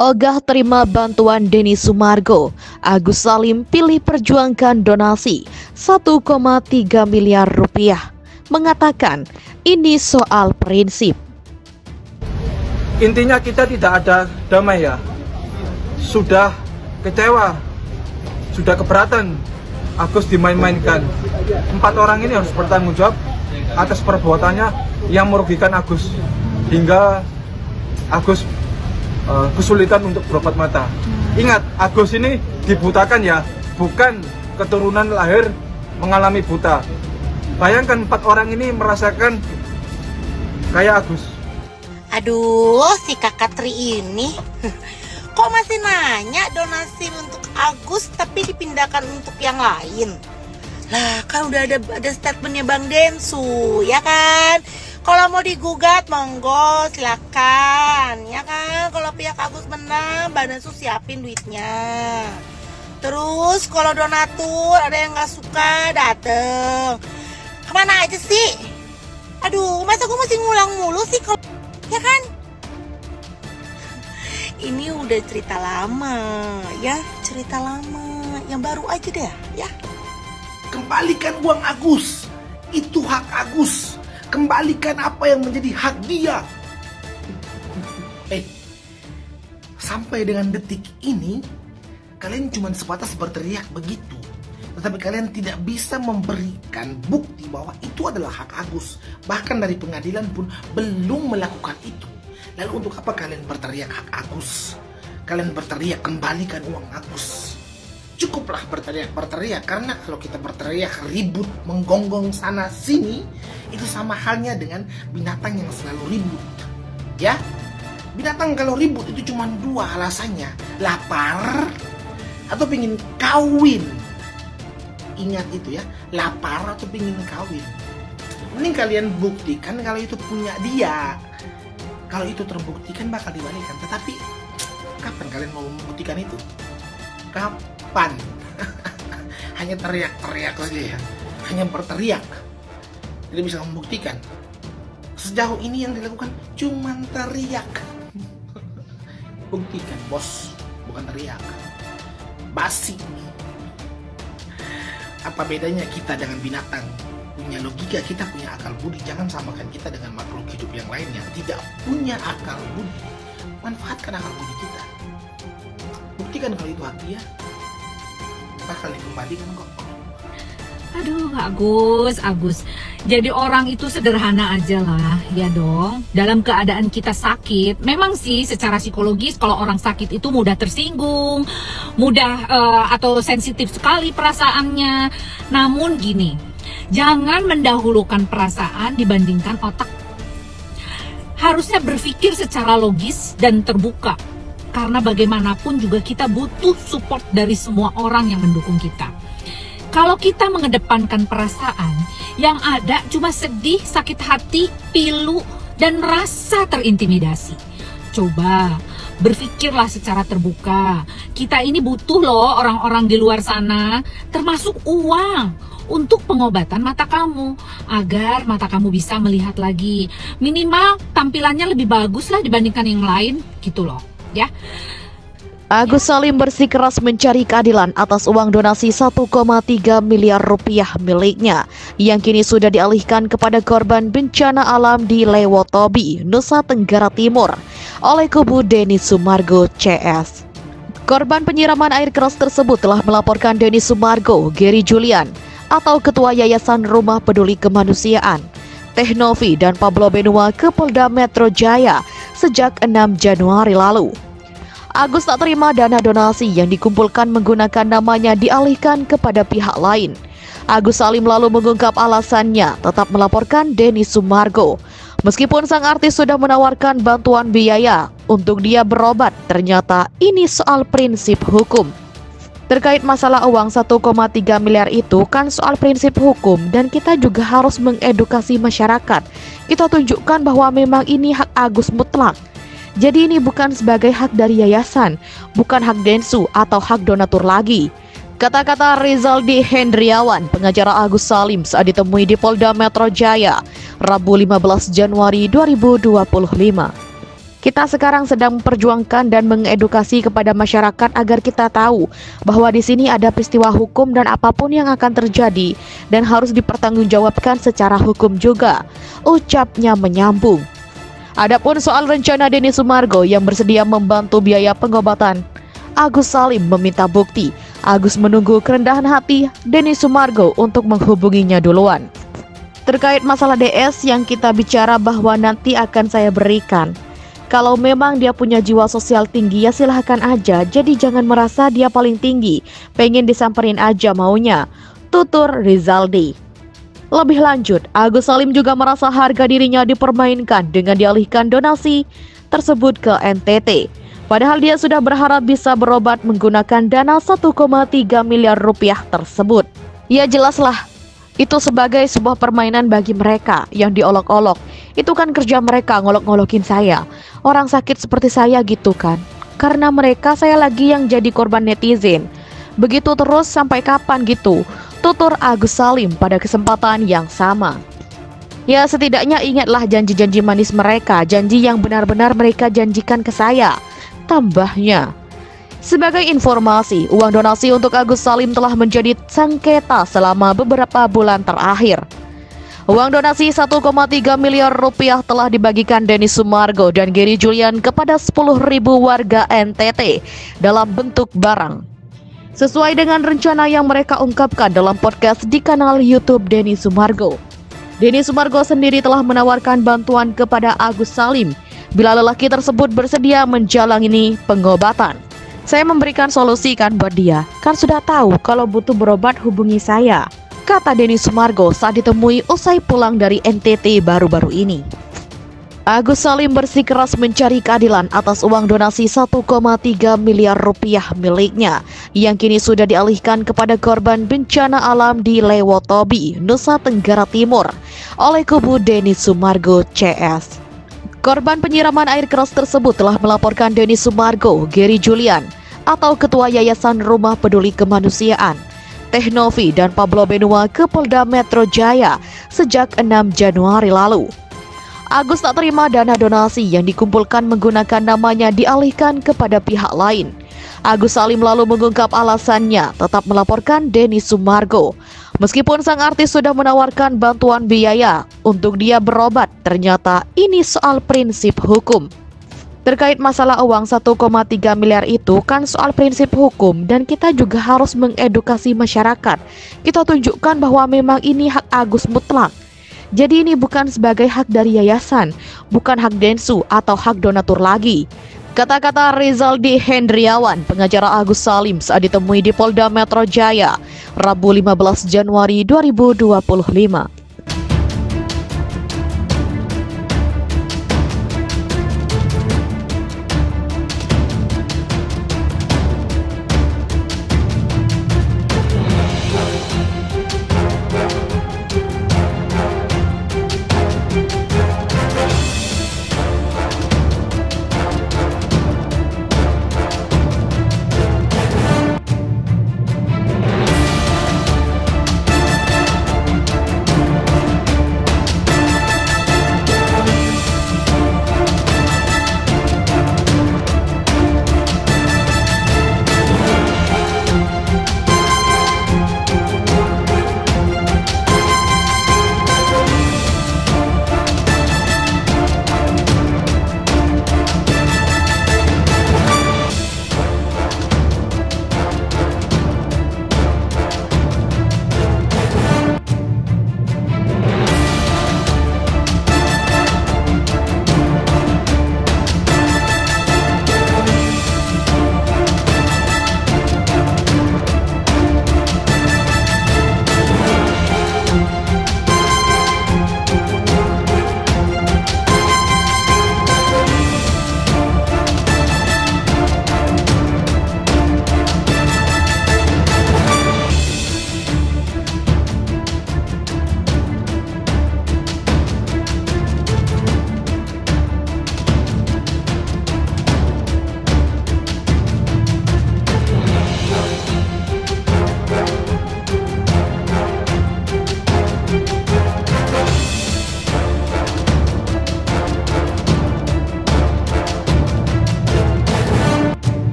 Ogah terima bantuan Denny Sumargo, Agus Salim pilih perjuangkan donasi 1,3 miliar rupiah. Mengatakan ini soal prinsip. Intinya kita tidak ada damai ya. Sudah kecewa, sudah keberatan Agus dimain-mainkan. 4 orang ini harus bertanggung jawab atas perbuatannya yang merugikan Agus. Hingga Agus kesulitan untuk berobat mata. Ingat, Agus ini dibutakan ya, bukan keturunan lahir mengalami buta. Bayangkan 4 orang ini merasakan kayak Agus. Aduh, si kakak Tri ini kok masih nanya donasi untuk Agus tapi dipindahkan untuk yang lain. Lah kan udah ada statementnya Bang Densu, ya kan? Kalau mau digugat, monggo silakan, ya kan? Kalau pihak Agus menang, Bang Densu siapin duitnya. Terus kalau donatur ada yang nggak suka, dateng. Kemana aja sih? Aduh, masa gue mesti ngulang mulu sih kalau, ya kan? Ini udah cerita lama, ya, cerita lama. Yang baru aja deh, ya. Kembalikan uang Agus, itu hak Agus. Kembalikan apa yang menjadi hak dia. Sampai dengan detik ini kalian cuma sebatas berteriak begitu, tetapi kalian tidak bisa memberikan bukti bahwa itu adalah hak Agus. Bahkan dari pengadilan pun belum melakukan itu. Lalu untuk apa kalian berteriak hak Agus? Kalian berteriak kembalikan uang Agus. Cukuplah berteriak, karena kalau kita berteriak ribut, menggonggong sana sini, itu sama halnya dengan binatang yang selalu ribut. Ya, binatang kalau ribut itu cuma 2 alasannya, lapar atau pingin kawin. Ingat itu ya, lapar atau pingin kawin. Mending kalian buktikan kalau itu punya dia. Kalau itu terbuktikan bakal dibalikan. Tetapi kapan kalian mau membuktikan itu? Kapan? Hanya teriak-teriak saja ya. Hanya berteriak. Tidak bisa membuktikan. Sejauh ini yang dilakukan cuma teriak. Buktikan, bos. Bukan teriak. Basi. Apa bedanya kita dengan binatang? Punya logika, kita punya akal budi. Jangan samakan kita dengan makhluk hidup yang lainnya tidak punya akal budi. Manfaatkan akal budi kita. Buktikan kalau itu hak dia, bakal dikembalikan kok. Aduh, Agus. Jadi orang itu sederhana aja lah, ya dong. Dalam keadaan kita sakit, memang sih secara psikologis kalau orang sakit itu mudah tersinggung, mudah atau sensitif sekali perasaannya. Namun gini, jangan mendahulukan perasaan dibandingkan otak. Harusnya berpikir secara logis dan terbuka. Karena bagaimanapun juga kita butuh support dari semua orang yang mendukung kita. Kalau kita mengedepankan perasaan, yang ada cuma sedih, sakit hati, pilu, dan rasa terintimidasi. Coba berpikirlah secara terbuka. Kita ini butuh loh orang-orang di luar sana, termasuk uang, untuk pengobatan mata kamu, agar mata kamu bisa melihat lagi. Minimal tampilannya lebih bagus lah dibandingkan yang lain, gitu loh. Ya. Agus Salim bersikeras mencari keadilan atas uang donasi 1,3 miliar rupiah miliknya yang kini sudah dialihkan kepada korban bencana alam di Lewotobi, Nusa Tenggara Timur oleh kubu Denny Sumargo CS. Korban penyiraman air keras tersebut telah melaporkan Denny Sumargo, Gary Julian atau Ketua Yayasan Rumah Peduli Kemanusiaan, Tehnovi dan Pablo Benua ke Polda Metro Jaya sejak 6 Januari lalu. Agus tak terima dana donasi yang dikumpulkan menggunakan namanya dialihkan kepada pihak lain. Agus Salim lalu mengungkap alasannya tetap melaporkan Denny Sumargo. Meskipun sang artis sudah menawarkan bantuan biaya untuk dia berobat, ternyata ini soal prinsip hukum. Terkait masalah uang 1,3 miliar itu kan soal prinsip hukum, dan kita juga harus mengedukasi masyarakat. Kita tunjukkan bahwa memang ini hak Agus mutlak. Jadi ini bukan sebagai hak dari yayasan, bukan hak Densu atau hak donatur lagi. Kata-kata Rizaldi Hendriawan, pengacara Agus Salim saat ditemui di Polda Metro Jaya, Rabu 15 Januari 2025. Kita sekarang sedang memperjuangkan dan mengedukasi kepada masyarakat agar kita tahu bahwa di sini ada peristiwa hukum dan apapun yang akan terjadi dan harus dipertanggungjawabkan secara hukum juga, ucapnya menyambung. Adapun soal rencana Denny Sumargo yang bersedia membantu biaya pengobatan, Agus Salim meminta bukti. Agus menunggu kerendahan hati Denny Sumargo untuk menghubunginya duluan. Terkait masalah DS yang kita bicara bahwa nanti akan saya berikan. Kalau memang dia punya jiwa sosial tinggi ya silahkan aja, jadi jangan merasa dia paling tinggi, pengen disamperin aja maunya, tutur Rizaldi. Lebih lanjut, Agus Salim juga merasa harga dirinya dipermainkan dengan dialihkan donasi tersebut ke NTT. Padahal dia sudah berharap bisa berobat menggunakan dana 1,3 miliar rupiah tersebut. Ya jelaslah, itu sebagai sebuah permainan bagi mereka yang diolok-olok. Itu kan kerja mereka ngolok-ngolokin saya. Orang sakit seperti saya gitu kan. Karena mereka saya lagi yang jadi korban netizen. Begitu terus sampai kapan gitu? Tutur Agus Salim pada kesempatan yang sama. Ya setidaknya ingatlah janji-janji manis mereka, janji yang benar-benar mereka janjikan ke saya, tambahnya. Sebagai informasi, uang donasi untuk Agus Salim telah menjadi sengketa selama beberapa bulan terakhir. Uang donasi 1,3 miliar rupiah telah dibagikan Denny Sumargo dan Gary Julian kepada 10.000 warga NTT dalam bentuk barang. Sesuai dengan rencana yang mereka ungkapkan dalam podcast di kanal YouTube Denny Sumargo. Denny Sumargo sendiri telah menawarkan bantuan kepada Agus Salim bila lelaki tersebut bersedia menjalani pengobatan. Saya memberikan solusi kan buat dia, kan sudah tahu kalau butuh berobat hubungi saya, kata Denny Sumargo saat ditemui usai pulang dari NTT baru-baru ini. Agus Salim bersikeras mencari keadilan atas uang donasi 1,3 miliar rupiah miliknya yang kini sudah dialihkan kepada korban bencana alam di Lewotobi, Nusa Tenggara Timur oleh kubu Denny Sumargo CS. Korban penyiraman air keras tersebut telah melaporkan Denny Sumargo, Gary Julian atau Ketua Yayasan Rumah Peduli Kemanusiaan, Tehnovi dan Pablo Benua ke Polda Metro Jaya sejak 6 Januari lalu. Agus tak terima dana donasi yang dikumpulkan menggunakan namanya dialihkan kepada pihak lain. Agus Salim lalu mengungkap alasannya tetap melaporkan Denny Sumargo. Meskipun sang artis sudah menawarkan bantuan biaya untuk dia berobat, ternyata ini soal prinsip hukum. Terkait masalah uang 1,3 miliar itu kan soal prinsip hukum dan kita juga harus mengedukasi masyarakat. Kita tunjukkan bahwa memang ini hak Agus mutlak. Jadi ini bukan sebagai hak dari yayasan, bukan hak Densu atau hak donatur lagi. Kata-kata Rizaldi Hendriawan, pengacara Agus Salim saat ditemui di Polda Metro Jaya, Rabu 15 Januari 2025.